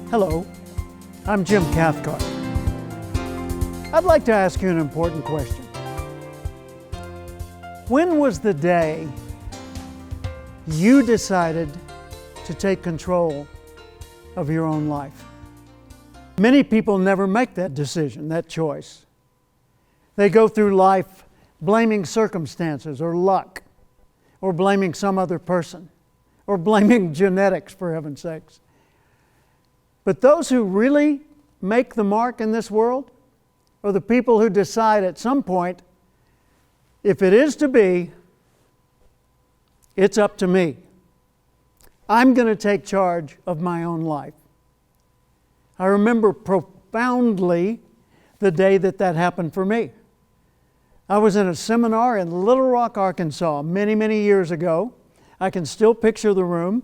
Hello, I'm Jim Cathcart. I'd like to ask you an important question. When was the day you decided to take control of your own life? Many people never make that decision, that choice. They go through life blaming circumstances or luck, or blaming some other person, or blaming genetics, for heaven's sakes. But those who really make the mark in this world are the people who decide at some point, if it is to be, it's up to me. I'm going to take charge of my own life. I remember profoundly the day that happened for me. I was in a seminar in Little Rock, Arkansas, many, many years ago. I can still picture the room.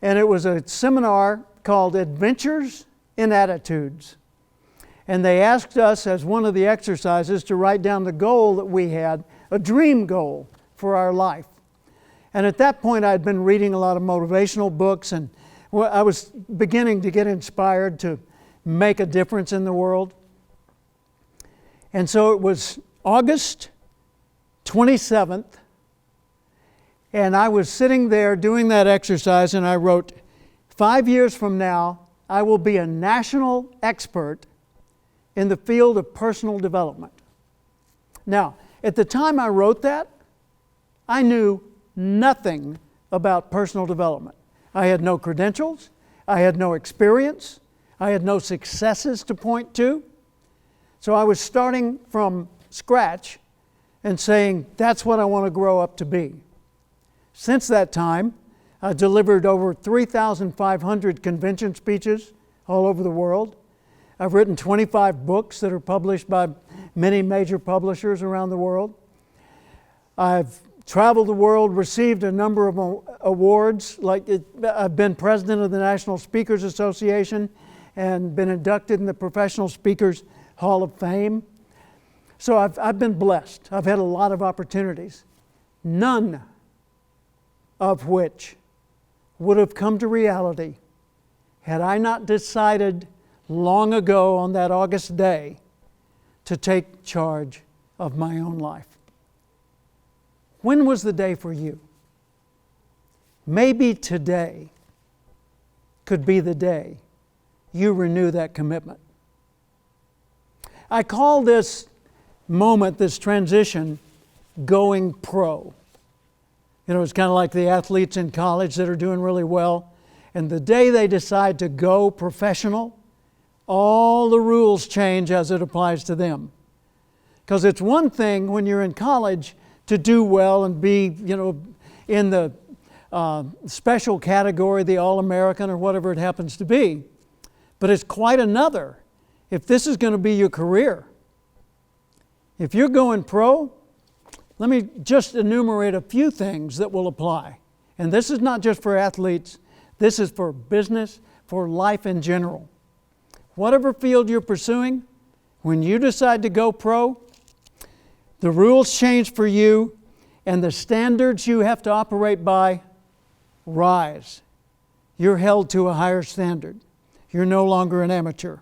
And it was a seminar called Adventures in Attitudes. And they asked us, as one of the exercises, to write down the goal that we had, a dream goal for our life. And at that point, I'd been reading a lot of motivational books, and I was beginning to get inspired to make a difference in the world. And so it was August 27th, and I was sitting there doing that exercise, and I wrote, 5 years from now, I will be a national expert in the field of personal development. Now, at the time I wrote that, I knew nothing about personal development. I had no credentials, I had no experience, I had no successes to point to. So I was starting from scratch and saying, that's what I want to grow up to be. Since that time, I delivered over 3,500 convention speeches all over the world. I've written 25 books that are published by many major publishers around the world. I've traveled the world, received a number of awards. I've been president of the National Speakers Association and been inducted in the Professional Speakers Hall of Fame. So I've been blessed. I've had a lot of opportunities, none of which would have come to reality had I not decided long ago on that August day to take charge of my own life. When was the day for you? Maybe today could be the day you renew that commitment. I call this moment, this transition, going pro. You know, it's kind of like the athletes in college that are doing really well. And the day they decide to go professional, all the rules change as it applies to them. Because it's one thing when you're in college to do well and be, in the special category, the All-American or whatever it happens to be. But it's quite another if this is going to be your career. If you're going pro, let me just enumerate a few things that will apply. And this is not just for athletes, this is for business, for life in general. Whatever field you're pursuing, when you decide to go pro, the rules change for you and the standards you have to operate by rise. You're held to a higher standard. You're no longer an amateur.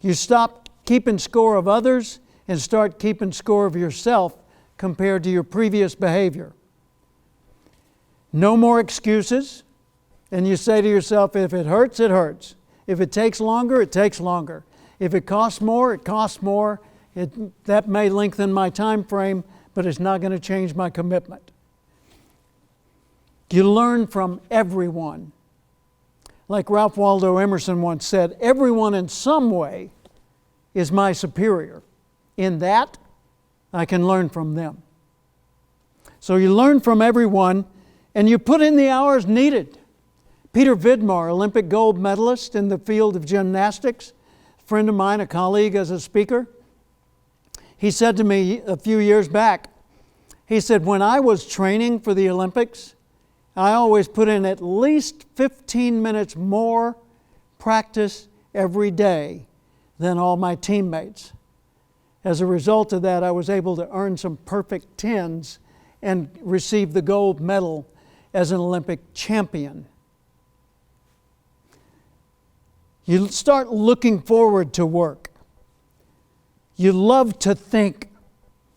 You stop keeping score of others and start keeping score of yourself compared to your previous behavior. No more excuses. And you say to yourself, if it hurts, it hurts. If it takes longer, it takes longer. If it costs more, it costs more. That may lengthen my time frame, but it's not going to change my commitment. You learn from everyone. Like Ralph Waldo Emerson once said, everyone in some way is my superior. In that, I can learn from them. So you learn from everyone, and you put in the hours needed. Peter Vidmar, Olympic gold medalist in the field of gymnastics, a friend of mine, a colleague as a speaker, he said to me a few years back, he said, when I was training for the Olympics, I always put in at least 15 minutes more practice every day than all my teammates. As a result of that, I was able to earn some perfect tens and receive the gold medal as an Olympic champion. You start looking forward to work. You love to think.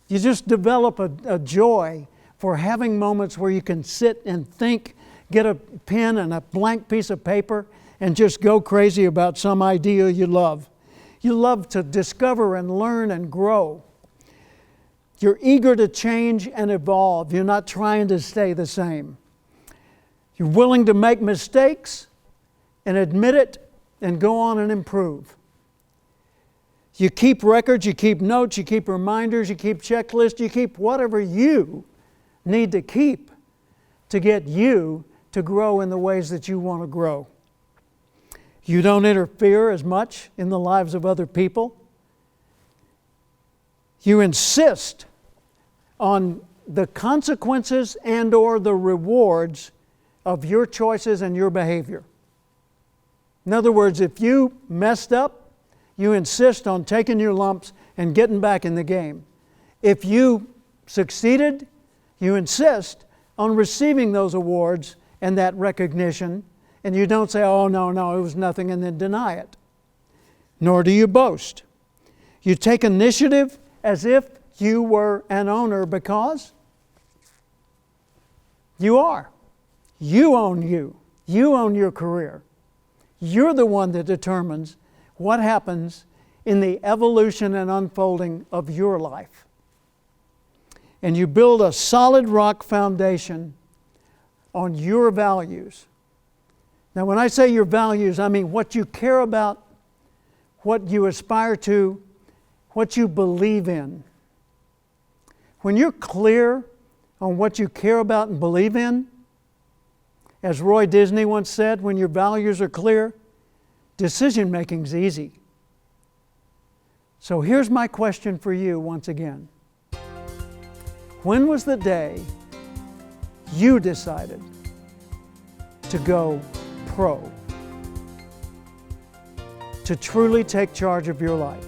You just develop a joy for having moments where you can sit and think, get a pen and a blank piece of paper, and just go crazy about some idea you love. You love to discover and learn and grow. You're eager to change and evolve. You're not trying to stay the same. You're willing to make mistakes and admit it and go on and improve. You keep records, you keep notes, you keep reminders, you keep checklists, you keep whatever you need to keep to get you to grow in the ways that you want to grow. You don't interfere as much in the lives of other people. You insist on the consequences and or the rewards of your choices and your behavior. In other words, if you messed up, you insist on taking your lumps and getting back in the game. If you succeeded, you insist on receiving those awards and that recognition, and you don't say, oh, no, it was nothing, and then deny it. Nor do you boast. You take initiative as if you were an owner because you are. You own you. You own your career. You're the one that determines what happens in the evolution and unfolding of your life. And you build a solid rock foundation on your values. Now, when I say your values, I mean what you care about, what you aspire to, what you believe in. When you're clear on what you care about and believe in, as Roy Disney once said, when your values are clear, decision making's easy. So here's my question for you once again. When was the day you decided to go pro? To truly take charge of your life?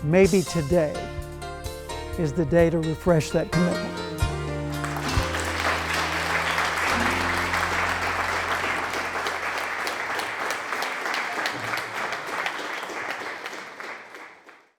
Maybe today is the day to refresh that commitment.